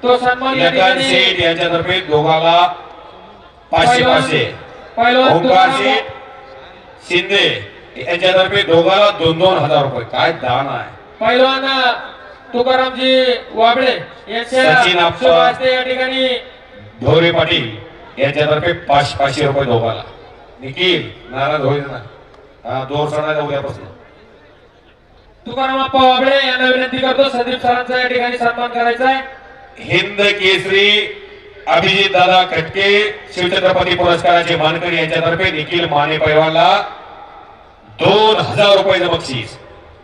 तो सन्मान या लखन ठिकाणी शेठ यांच्यातर्फे दोघाला 500-500. पहिलवान ओंकार शेठ शिंदे यांच्यातर्फे दोघाला 2,000 रुपये. काय दान आहे. पहिलवान तुकारामजी वाबळे यांच्या सचिन आप्पा शुभ हस्ते या ठिकाणी ढोरे पाटील यांच्यातर्फे 500 रुपये दोघाला. निखिल नाराज होईल ना. हा दोर सणाचा उद्यापासून. तुकाराम आप्पा वाबळे यांना विनंती करतो संदीप सरांचा या ठिकाणी सन्मान करायचा आहे. हिंद केसरी अभिजित दादा खटके शिवछत्रपती पुरस्काराचे मानकरी यांच्यातर्फे निखिल माने पैलवानला 2,000 रुपयाचं बक्षीस.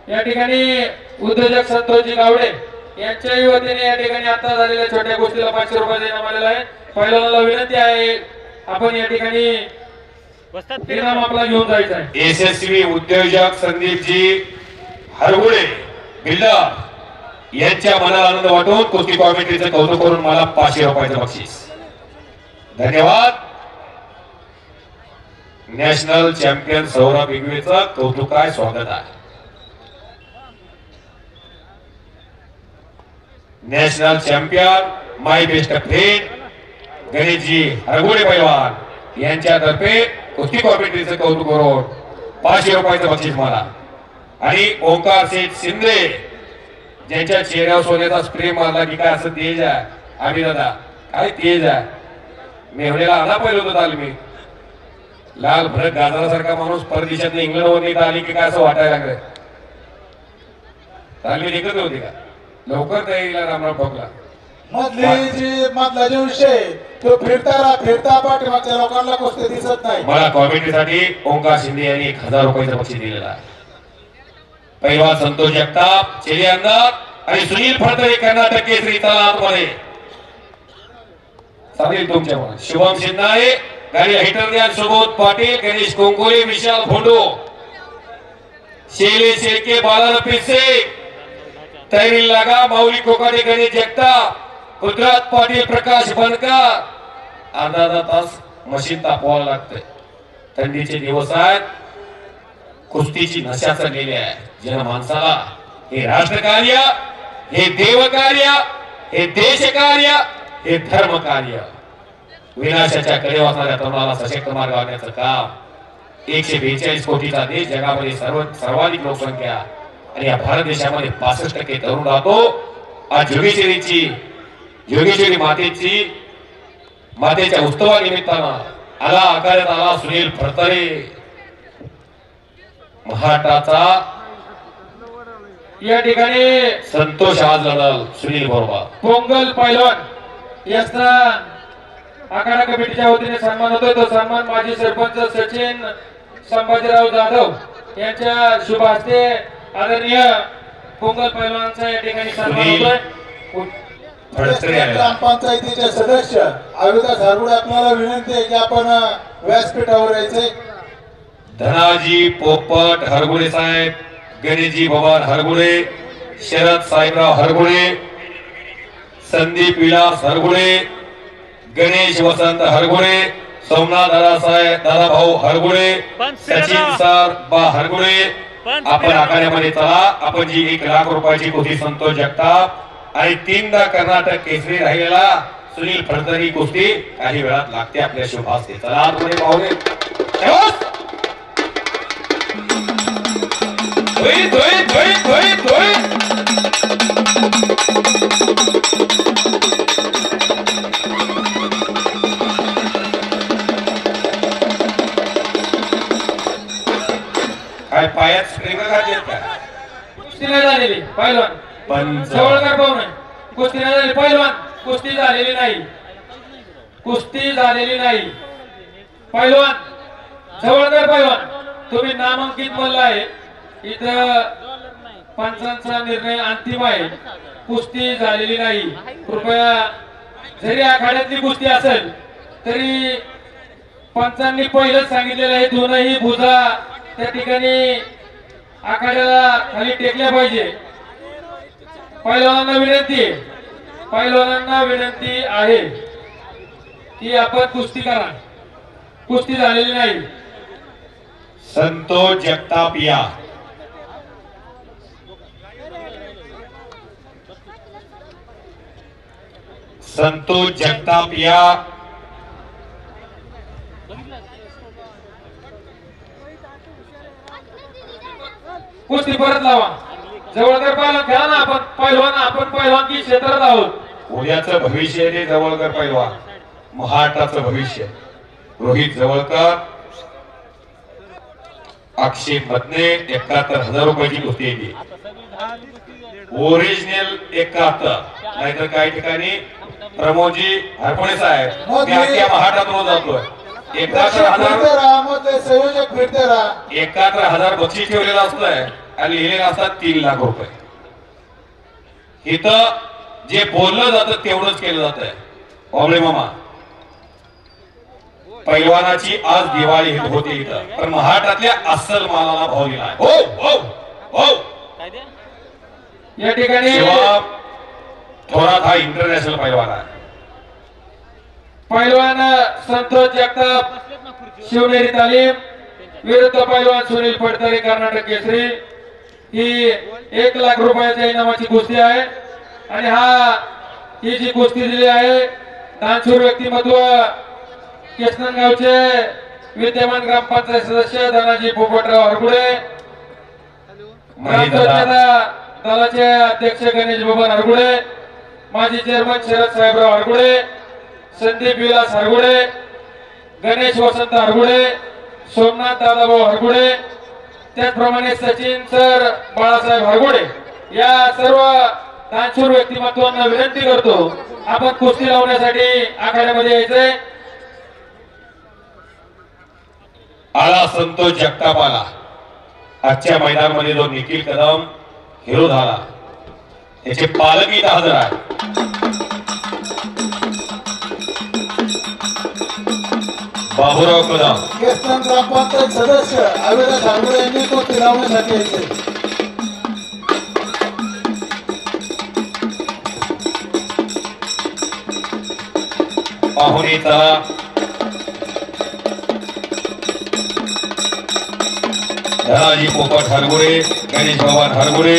या ठिकाणी उद्योजक संतोषजी गावडे यांच्याही वतीने या ठिकाणी आता झालेल्या छोट्या गोष्टीला 500 रुपये देण्यात आलेला आहे. पहिल्यांदा विनंती आहे आपण या ठिकाणी इनाम आपला घेऊन जायचा आहे. यशस्वी उद्योजक संदीपजी हरगुळे बिल्डर यांच्या मनाला आनंद वाटून कुस्ती कॉमेंट्रीचं कौतुक करून मला 500 रुपयाचं बक्षीस. धन्यवाद. नॅशनल चॅम्पियन सौरभ इगवेचं कौतुक आहे, स्वागत आहे. नॅशनल चॅम्पियन माय बेस्ट फ्रेंड गणेशजी हरगुळे पैलवान यांच्यातर्फे कुस्ती कॉमेंट्रीचं कौतुक करून 500 रुपयाचं बक्षीस मला. आणि ओंकार शेठ शिंदे ज्यांच्या चेहऱ्यावर सोन्याचा स्प्रे मारला की काय असं तेज आहे. आम्ही दादा काय तेज आहे. मेहण्याला आला पहिलं होतं तालमी लाल भडक गाजरासारखा माणूस परदेशात इंग्लंड वर आली की काय असं वाटायला लागलं. तालमी देखत होती का लवकर तयारीला रामराव ठोकला. मधला जो विषय तो फिरता पाठीमागच्या लोकांना कुस्ती दिसत नाही. मला कॉमेंट्रीसाठी ओंकार शिंदे यांनी 1,000 रुपयाचं बक्षीस दिलेलं आहे. पैलवान संतोष जगताप चेली अंदाज आणि सुनील फडतरे कर्नाटक केसरी तलावामध्ये चालेल तुमच्या म्हणून. शुभम शिंदे गाडी हिटर द्या. सुबोध पाटील गणेश कोंकोले विशाल फोंडो शेले शेळके बालान पिसे तैरी लागा माऊली कोकाटे गणेश जगताप गुजरात पाटील प्रकाश बनकर. अर्धा तास मशीन तापवावं लागतंय. थंडीचे दिवस आहेत. कुस्तीची नशा चढलेली आहे. जन माणसाला हे राष्ट्रकार्य, हे देवकार्य, हे देशकार्य, हे धर्मकार्य विनाशाच्या कडेवर असणाऱ्या तरुणाला सशक्त मार्ग आणण्याचं काम. 142 कोटीचा देश, जगामध्ये सर्वाधिक लोकसंख्या आणि या भारत देशामध्ये 65% तरुण राहतो. आज योगेश्वरी मातेच्या उत्सवानिमित्तानं आला आकारण्यात आला सुनील फडतरे महाराष्ट्राचा. या ठिकाणी संतोष आज लढल सुनील बरोबर. पोंगल पैलवान याचा आखाडा कमिटीच्या वतीने सन्मान होतोय. तो सन्मान माजी सरपंच सचिन संभाजीराव जाधव यांच्या शुभ हस्ते आदरणीय पोंगल पैलवानचा या ठिकाणी सन्मान होतोय. ग्रामपंचायतीचे सदस्य अविनाश हरगुळे आपल्याला विनंती आहे की आपण व्यासपीठावर यायचे. धनाजी पोपट हरगुळे साहेब, गणेशजी भवान हरगुळे, शरद साहेबराव हरगुळे, संदीप विलास हरगुळे, गणेश वसंत हरगुळे, सोमनाथ दादाभाऊ हरगुळे, सचिन सर बा हरगुळे. आपण आखाड्यामध्ये चला. आपण जी 1 लाख रुपयाची कुस्ती संतोष जगताप आणि 3दा कर्नाटक केसरी राहिलेला सुनील फडतरे कुस्ती काही वेळात लागते आपल्या शुभ हस्ते. चला आतमध्ये पाहुणे. काय पायात स्प्रिंग घातलेत का. कुस्ती नाही झालेली पैलवान पण जवळकर पाहू नये. कुस्ती नाही झाली पैलवान. कुस्ती झालेली नाही. कुस्ती झालेली नाही. पैलवान जवळकर पैलवान तुम्ही नामांकित बोलला आहे. इथं पंचांचा निर्णय अंतिम आहे. कुस्ती झालेली नाही. कृपया जरी आखाड्यातली कुस्ती असेल तरी पंचांनी पहिलंच सांगितलेलं आहे दोनही भुजा त्या ठिकाणी आखाड्याला खाली टेकल्या पाहिजे. पैलवानांना विनंती आहे की आपण कुस्ती करा. कुस्ती झालेली नाही. संतोष जगताप या. संतोष जगताप या कुस्ती परत लावा. जवळकर पहिलवान खेळा ना. आपण पहिलवान की क्षेत्रात आहोत. उद्याचं भविष्य आहे जवळकर पैलवान, महाराष्ट्राचं भविष्य. रोहित जवळकर, अक्षय मधने 71,000 रुपयाची कुस्ती येते. ओरिजिनल 71. नाहीतर काही ठिकाणी प्रमोदजी हरपणे साहेब मी अख्ख्या महाराष्ट्रात रोज जातोय. 71,000 संयोजक फिरते राहा. 71,000 बक्षीस ठेवलेलं असतंय आणि लिहिलेलं असतात 3 लाख रुपये. इथं जे बोललं जातं तेवढंच केलं जात आहे. ओबळे मामा, पैलवानाची आज दिवाळी होते इथं, पण महाराष्ट्रातल्या अस्सल मालाला भाव दिला आहे. हो हो हो. या ठिकाणी शिवा थोरात हा इंटरनॅशनल पैलवान आहे. पैलवान संतोष जगताप शिवनेरी तालीम विरुद्ध पैलवान सुनील फडतरे कर्नाटक केसरी. ही 1 लाख रुपयाच्या इनामाची कुस्ती आहे. आणि ही जी कुस्ती दिली आहे दानशूर व्यक्तिमत्व केसनगावचे विद्यमान ग्रामपंचायत सदस्य धनाजी पोपटराव हरगुडे, ग्रामपंचायत दलाचे अध्यक्ष गणेश बाबा हरगुडे, माजी चेअरमन शरद साहेबराव हरगुडे, संदीप विलास हरगुडे, गणेश वसंत हरगुडे, सोमनाथ दादाभाऊ हरगुडे, त्याचप्रमाणे सचिन सर बाळासाहेब हरगुडे या सर्व दानशूर व्यक्तिमत्वांना विनंती करतो आपण कुस्ती लावण्यासाठी आखाड्यामध्ये यायचंय. आला संतोष जगताप आला. आजच्या मैदानामध्ये जो निखिल कदम हिरो झाला त्याचे पालक इथं हजर आहे. बाबूराव कदम केतन ग्रामपंचायत सदस्य अविनाश हरगुडे यांनी कुस्ती लावण्यासाठी यायचे. पाहुणे चला. धनाजी पोपट हरगुडे, गणेश बाबा हरगुडे,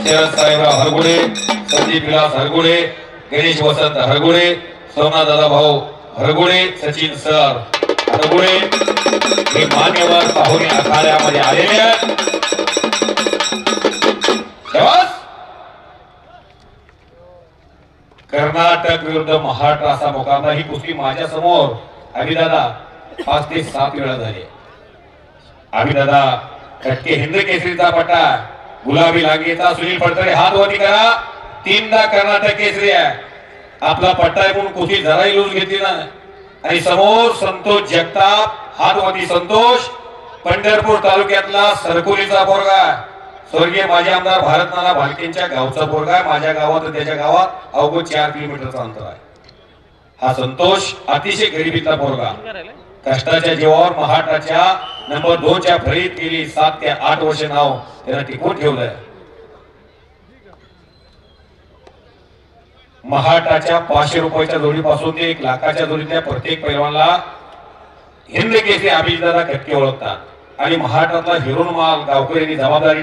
शरद साहेबराव हरगुडे, संदीप विलास हरगुडे, गणेश वसंत हरगुडे, सोमनाथ दादा भाऊ हरगुडे, सचिन सर हरगुडे हे मान्यवर पाहुणे आखाड्यामध्ये आलेले आहेत. कर्नाटक विरुद्ध महाराष्ट्र असा मुकाबला. ही कुस्ती माझ्या समोर अभिदादा 5 ते 7 वेळा झाली. अभिदादा कटके हिंद केसरीचा पट्टा, गुलाबी लांगेचा सुनील फडतरे हात वरती करा. 3दा कर्नाटक केसरी आहे. आपला पट्टा आहे म्हणून कुस्ती जराही लूज घेतली ना. आणि समोर संतोष जगताप हात वरती. संतोष पंढरपूर तालुक्यातला सरकोलीचा पोरगा, स्वर्गीय माजी आमदार भारत नाना भालकेंच्या गावचा पोरगा आहे. माझ्या गावात त्याच्या गावात अवघड 4 किलोमीटरचं अंतर आहे. हा संतोष अतिशय गरिबीतला पोरगा, कष्टाच्या जीवावर महाराष्ट्राच्या नंबर 2च्या फळीत गेली 7 ते 8 वर्ष नाव त्याला टिकवून ठेवलंय. महाराष्ट्राच्या 500 रुपयाच्या जोडीपासून ते 1 लाखाच्या जोडीतल्या प्रत्येक पैलवानला हिंद केसरी अभिजितदादा कटके ओळखतात. आणि महाराष्ट्रातला हिरोन माल गावकऱ्यांनी जबाबदारी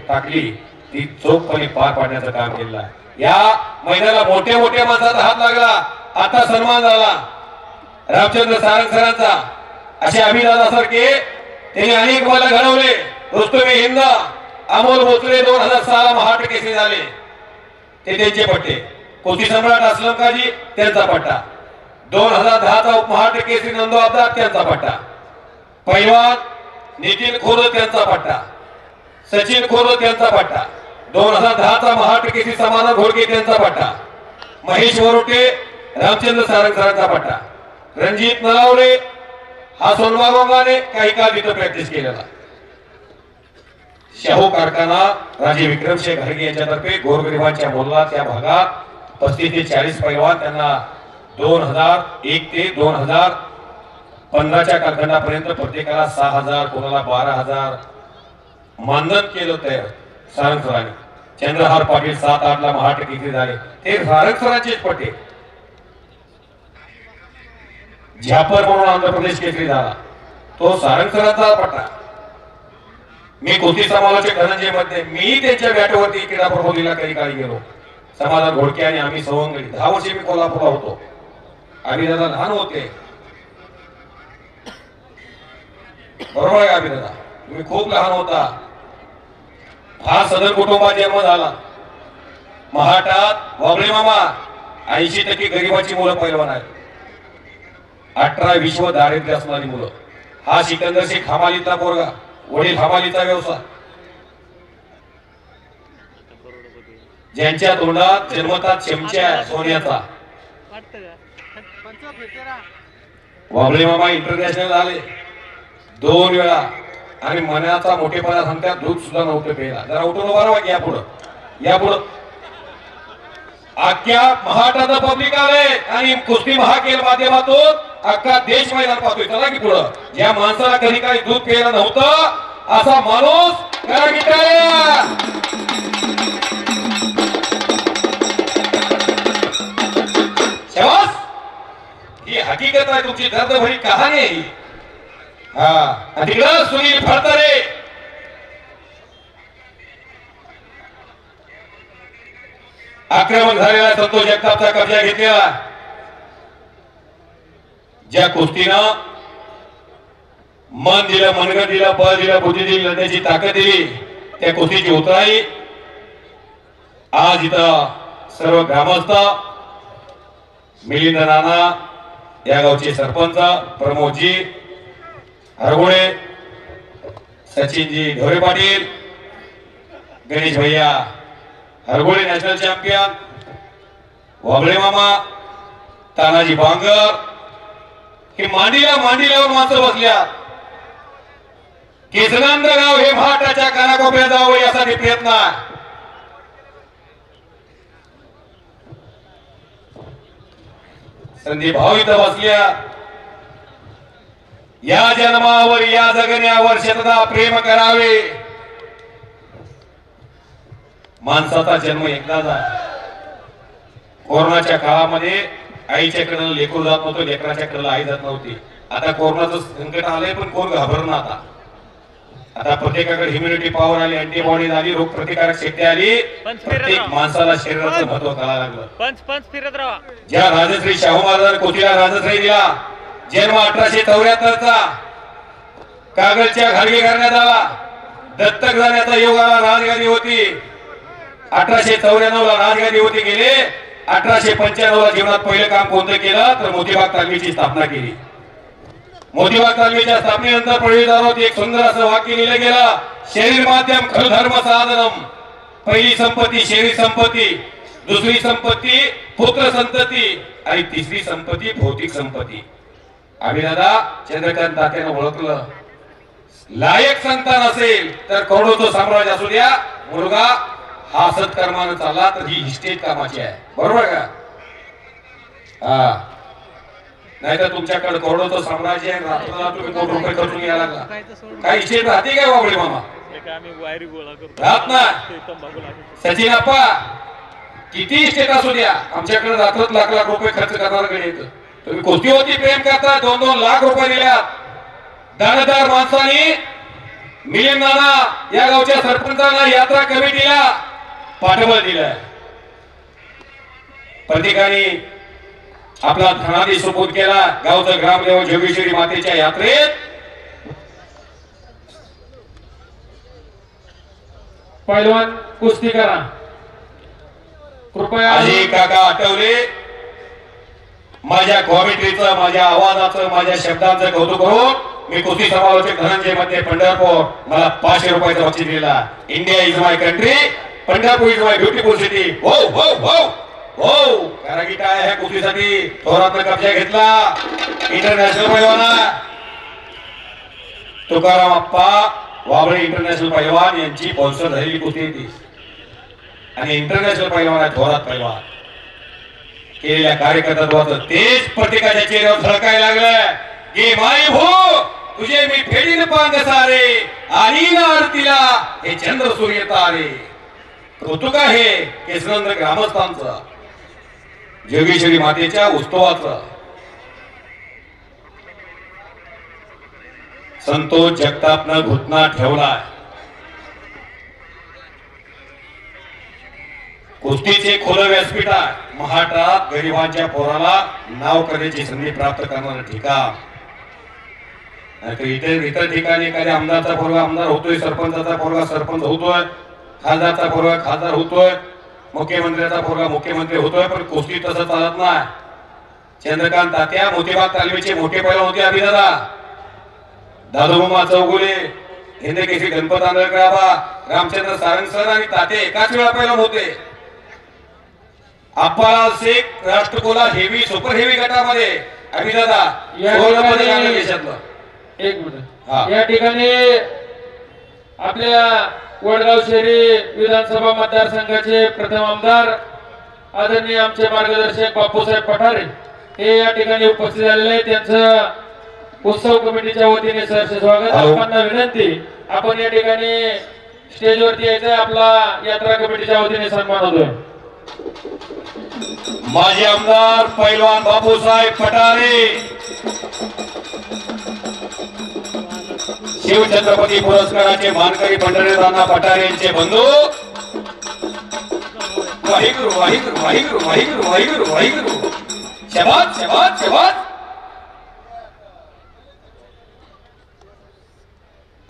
टाकली ती चोखपणे पार पाडण्याचं काम केलं आहे. या मैदानाला मोठ्या मोठ्या माणसाचा हात लागला. आता सन्मान झाला रामचंद्र सारंग सरांचा. असे अभिदादा सारखे त्यांनी अनेक मला घडवले. रुस्तुमे हिंद, अमोल भोसले 2006 महाराष्ट्र केसरी झाले, ते त्यांचे पट्टे. कुस्ती सम्राट असलम काजी त्यांचा पट्टा. 2010चा महाराष्ट्र केसरी नंदो अब्दार त्यांचा पट्टा. पैलवान नितीन खोर त्यांचा पट्टा. सचिन खोर त्यांचा पट्टा. 2010चा महाराष्ट्र केसरी समाधान घोडके त्यांचा पट्टा. महेश वरोटे रामचंद्र सारंग सरांचा पट्टा. रणजित नलावले हा सोनबागोंगाने काही काळ तिथं प्रॅक्टिस केलेला. शाहू कारखाना राजे विक्रमशेख घरगे यांच्यातर्फे गोरगरिबांच्या मोहल्ला त्या भागात 35 ते 40 पैलवान त्यांना 2001 ते 2015च्या कालखंडापर्यंत प्रत्येकाला 6,000 कोणाला 12,000 मानधन केलं तयार सारंग सरांनी. चंद्रहार पाटील 7-8 ला महाराष्ट्र केसरी झाले, ते सारंग सरांचेच पट्टे. झापर म्हणून आंध्र प्रदेश केसरी झाला, तो सारंग सरांचा पट्टा. मी कुस्ती समालोचक धनंजय मध्ये मी त्यांच्या बॅटवरती क्रीडा प्रबोधीला काही काळी गेलो. समाधान घोडके आणि आम्ही सवंगडी 10 वर्षे मी कोल्हापूरला होतो. आम्ही दादा लहान होते, बरोबर आहे आम्ही दादा, तुम्ही खूप लहान होता. हा सदर कुटुंबात जन्म झाला. महाटात वाबळे मामा 80% गरिबाची मुलं पैलवान आहेत. 18 विश्व दारिद्र्य असणारी मुलं. हा सिकंदर शेख हमालीचा पोरगा, वडील हमालीचा व्यवसाय, ज्यांच्या तोंडात जन्मतात चमच्या सोन्याचा. वाबळे मामा इंटरनॅशनल झाले 2 वेळा आणि मनाचा मोठेपणा सांगतात दूध सुद्धा नव्हतं प्यायला. जरा उठून उभा राहा, या पुढं या पुढं. अख्ख्या महाटाचं पब्लिक आलंय आणि कुस्ती महाखेल माध्यमातून अख्खा देश मैदान पाहतोय. चला की पुढं. ज्या माणसाला कधी काही दूध प्यायला नव्हतं असा माणूस करा की टाळ्या. शाबास, ही हकीकत आहे तुमची, दर्दभरी कहाणी आहे ही. हा तिकडं सुनील फडतरे, आक्रमक झालेला संतोष जगतापचा कब्जा घेतलेला. ज्या कुस्तीनं मन दिलं, मनगट दिलं, बळ दिलं, बुद्धी दिली, लढण्याची ताकद दिली, त्या कुस्तीची उतराई आज इथं सर्व ग्रामस्थ, मिलिंद नाना, या गावचे सरपंच प्रमोदजी हरगोळे, सचिनजी ढोरे पाटील, गणेश भैया हरगोळे नॅशनल चॅम्पियन, वाबळे मामा, तानाजी बांगर, हे मांडीला मांडीलावर माणसं बसल्या. केसनांद गाव हे महाटाच्या कानाकोपऱ्यात जावं यासाठी प्रयत्न आहे. संदीप भाऊ इथं बसल्या. या जन्मावर या जगण्यावर शतदा प्रेम करावे. माणसाचा जन्म एकदाच आहे. कोरोनाच्या काळामध्ये आईच्या कडे लेकरू जात नव्हतं, लेकराच्या कडे आई जात नव्हती. आता कोरोनाचं संकट आलंय पण कोण घाबरणार आता. आता प्रत्येकाकडे इम्युनिटी पॉवर आली, अँटीबॉडी आली, रोग प्रतिकारक शक्ती आली. प्रत्येक माणसाला शरीराचं महत्व कळायला लागलं. पंच फिरत राहा. ज्या राजश्री शाहू महाराजांनी कोथीला राजश्री दिला, जन्म 1874चा, कागलच्या घाडगे करण्यात आला, दत्तक जाण्याचा योग आला, राजगादी होती. 1894 ला राजगादी होती गेले. 1895 ला जीवनात पहिलं काम कोणतं केलं तर मोतीबाग तालमीची स्थापना केली. मोतीबाग तालमीच्या स्थापनेनंतर प्रवेशद्वारावर एक सुंदर असं वाक्य लिहिलं गेलं, शरीर माध्यम खल धर्म साधनम. पहिली संपत्ती शरीर संपत्ती, दुसरी संपत्ती पुत्र संतती आणि तिसरी संपत्ती भौतिक संपत्ती. आम्ही दादा चंद्रकांत तात्यानं ओळखलं, लायक संतान असेल तर करोडोचं साम्राज्य असू द्या, मुलगा हा सत्कर्मानं चालला तर ही हिस्टेट कामाची आहे. बरोबर का? हा, नाहीतर तुमच्याकडे करोडोचं साम्राज्य आहे, रात्रला तुम्ही कोटी रुपये खर्चून घ्यायला लागला. काही हिस्टेट राहते काय वाबळे मामा? राहत नाही. सचिन अप्पा किती हिस्टेट असू द्या, आमच्याकडे रात्रात लाख लाख रुपये खर्च करणाऱ्याकडे येतं. तुम्ही कुस्तीवरती प्रेम करता, 2-2 लाख रुपये दिल्यात. दानदार माणसांनी मिलिंद नाना या गावच्या सरपंचांना, यात्रा कमिटीला पाठबळ दिलं. प्रत्येकाने आपला धनादेश सुपूर्द केला. गावचं ग्रामदेव जोगेश्वरी मातेच्या यात्रेत पैलवान कुस्ती करा कृपया. आजी काका आठवले, माझ्या कॉमेंट्रीचं, माझ्या आवाजाचं, माझ्या शब्दांचं कौतुक करून मी कुस्ती समालोचक धनंजय मध्ये पंढरपूर मला 500 रुपयाचा बक्षीस दिला. India is my country, Pandharpur is my beautiful city. हो हो हो हो, कारण की काय आहे कुस्तीसाठी थोरातनं कब्जा घेतला. इंटरनॅशनल पैलवान तुकाराम अप्पा वाबळे इंटरनॅशनल पैलवान यांची स्पॉन्सर झालेली कुस्ती ती, आणि इंटरनॅशनल पैलवान आहे थोरात पैलवान. केलेल्या कार्यकर्त्याचं तेच प्रत्येकाच्या चेहऱ्यावर झळकायला लागलं की माई भो तुझे मी फेडीन पांग सारे, आणि ना आरतीला हे चंद्र सूर्य तारे. कौतुक आहे केसनंद ग्रामस्थांचं, जोगेश्वरी मातेच्या उत्सवाचं. संतोष जगतापनं घुटना ठेवलाय. कुस्तीचे खुलं व्यासपीठ आहे महाराष्ट्रात गरिबांच्या पोराला नाव करण्याची संधी प्राप्त करणारं ठिकाण. इतर ठिकाणी एखाद्या आमदारचा पोरगा आमदार होतोय, सरपंचाचा पोरगा सरपंच होतोय, खासदारचा पोरगा खासदार होतोय, मुख्यमंत्र्याचा पोरगा मुख्यमंत्री होतोय, पण कुस्ती तसं चालत नाही. चंद्रकांत तात्या मोतीबाग तालमीचे मोठे पैलवान होते अभिदादा, दादोबा चौगुले, हिंदकेसरी गणपत आंधळकराबा, रामचंद्र सारंग सर आणि तात्या एकाच वेळा पैलवान होते. अप्पालाल शेख राष्ट्रकुला हेवी सुपर हेवी गटामध्ये अभिदादा देशातलं. एक मिनिट, या ठिकाणी आपल्या वडगाव शहरी विधानसभा मतदारसंघाचे प्रथम आमदार आदरणीय आमचे मार्गदर्शक बापूसाहेब पठारे हे या ठिकाणी उपस्थित झालेले आहेत. त्यांचं उत्सव कमिटीच्या वतीने सहर्ष स्वागत. आपल्याला विनंती, आपण या ठिकाणी स्टेजवरती यायचं, आपला यात्रा कमिटीच्या वतीने सन्मान होतोय. माजी आमदार पैलवान बापूसाहेब पठारे, शिवछत्रपती पुरस्काराचे मानकरी पंढरीनाथ पठारे यांचे बंधू. वाहिगुरु वाहिगुरु वाहिगुरु वाहिगुरु वाहिगुरु वाहिगुरु. शबाद शबाद शबाद.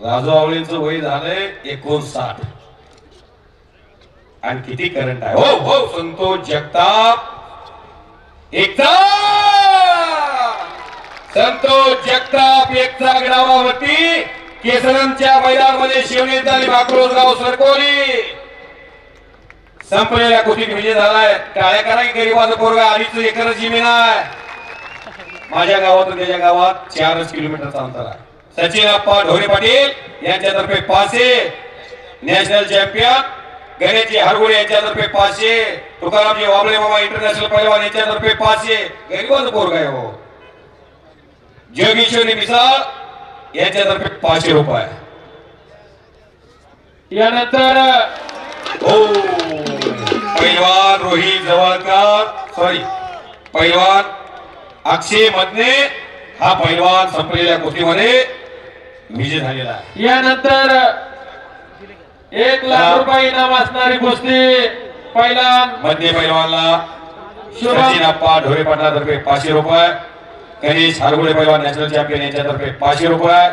राजू आवळेंचं वय झालंय 59 आणि किती करंट आहे. हो हो संतोष जगताप एकता, संतोष जगताप एकता ग्रामावरती केसरंच्या मैदानामध्ये शिवनेरी तालीम आक्रोश गाव सरकोली संपलेल्या कुस्तीत विजय झालाय. टाळ्या करा की गरीबाचं पोरगा, 2.5 एकर जमीन आहे. माझ्या गावातून त्याच्या गावात 4 किलोमीटरचा अंतर आहे. सचिन अप्पा ढोरे पाटील यांच्यातर्फे 500, नॅशनल चॅम्पियन गणेशजी हरगुडे यांच्यातर्फे 500, तुकारामजी वाबळे मामा इंटरनॅशनल पैलवान यांच्यातर्फे 500. गरीबाचं पोरगा आहे हो. जोगेश्वरी मिसाळ यांच्यातर्फे 500 रुपये. यानंतर पैलवान रोहित जवळकर पैलवान अक्षय मदने हा पैलवान संपलेल्या कुस्तीमध्ये विजय झालेला आहे. यानंतर 1 लाख रुपये इनाम असणारी कुस्ती पैलवान मदने पैलवानला सचिन अप्पा ढोरे पाटलातर्फे 500 रुपये, गणेश हरगुडे पैलवान नॅशनल चॅम्पियन यांच्यातर्फे 500 रुपये.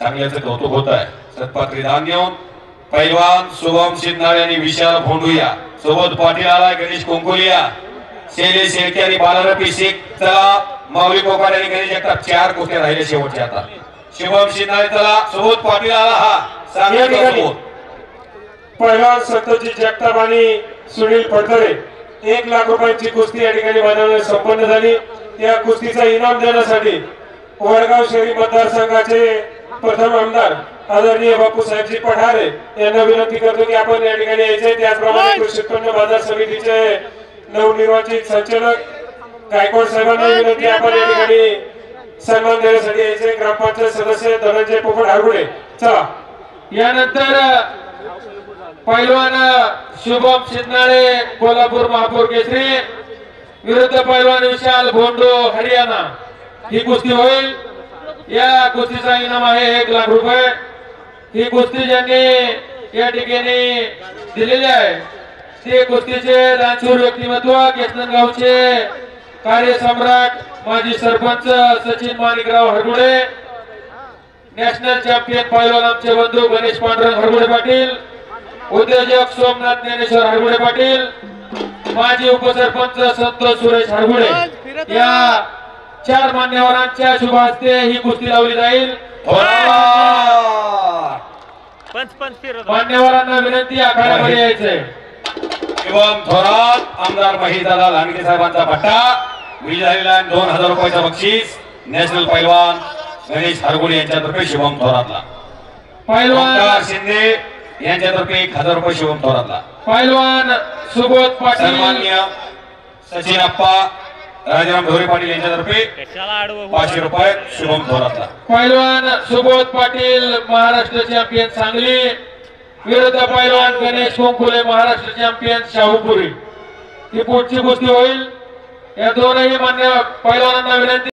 चांगल्याचं कौतुक होत आहे. सत्पात्री दान देऊन पैलवान शुभम शिंदे आणि विशाल भोंडुया सोबत पाटील आला, गणेश कोंकोलिया, शैलेश शेळके आणि बालारपी शेख. चला माऊली कोकाड आणि गणेश जगताप 4 कुस्त्या राहिले शेवटच्या. आता शुभम शिंदे चला सोबत पाटील आला, हा सांगा. पैलवान संतोषजी जगताप आणि सुनील फडतरे 1 लाख रुपयांची कुस्ती या ठिकाणी मैदानात संपन्न झाली. या कुस्तीचा इनाम देण्यासाठी वडगाव शहरी मतदारसंघाचे प्रथम आमदार आदरणीय बापूसाहेबजी पठारे यांना विनंती करतो की आपण या ठिकाणी यायचे. त्याचप्रमाणे कृषी उत्पन्न बाजार समितीचे नवनिर्वाचित संचालक गायकवाड साहेबांना विनंती, आपण या ठिकाणी सन्मान देण्यासाठी यायचे. ग्रामपंचायत सदस्य धनंजय पोपट हरगुडे. चला. यानंतर पैलवान शुभम शिंदे कोल्हापूर महापौर केसरी विरुद्ध पैलवान विशाल भोंडो हरियाणा ही कुस्ती होईल. या कुस्तीचा इनाम आहे 1 लाख रुपये. ही कुस्ती ज्यांनी या ठिकाणी दिलेली आहे ते कुस्तीचे दानशूर व्यक्तिमत्व केसनगावचे कार्यसम्राट माजी सरपंच सचिन माणिकराव हरगुडे, नॅशनल चॅम्पियन पैलवान आमचे बंधू गणेश पांडुरंग हरगुडे पाटील, उद्योजक सोमनाथ ज्ञानेश्वर हरगुडे पाटील, माजी उपसरपंच संतोष सुरेश हरगुडे. या 4 मान्यवरांच्या शुभ हस्ते ही कुस्ती लावली जाईल. मान्यवरांना विनंती, आखाड्यामध्ये यायचंय. शिवम थोरात आमदार महिदादा लांडगे साहेबांचा पट्टा विजय झालेला. 2000 रुपयाचं बक्षीस नॅशनल पैलवान गणेश हरगुडे यांच्यातर्फे शिवम थोरातला. पैलवान शिंदे यांच्यातर्फे 1000 रुपये शिवम थोरातला. पैलवान सुबोध पाटील, सन्माननीय सचिन अप्पा राजाराम ढोरे पाटील यांच्यातर्फे 500 रुपये शुभम थोरातला. पैलवान सुबोध पाटील महाराष्ट्र चॅम्पियन सांगली विरुद्ध पैलवान गणेश कोंकुले महाराष्ट्र चॅम्पियन शाहूपुरी ही पुढची कुस्ती होईल. या दोनही मान्य पैलवानांना विनंती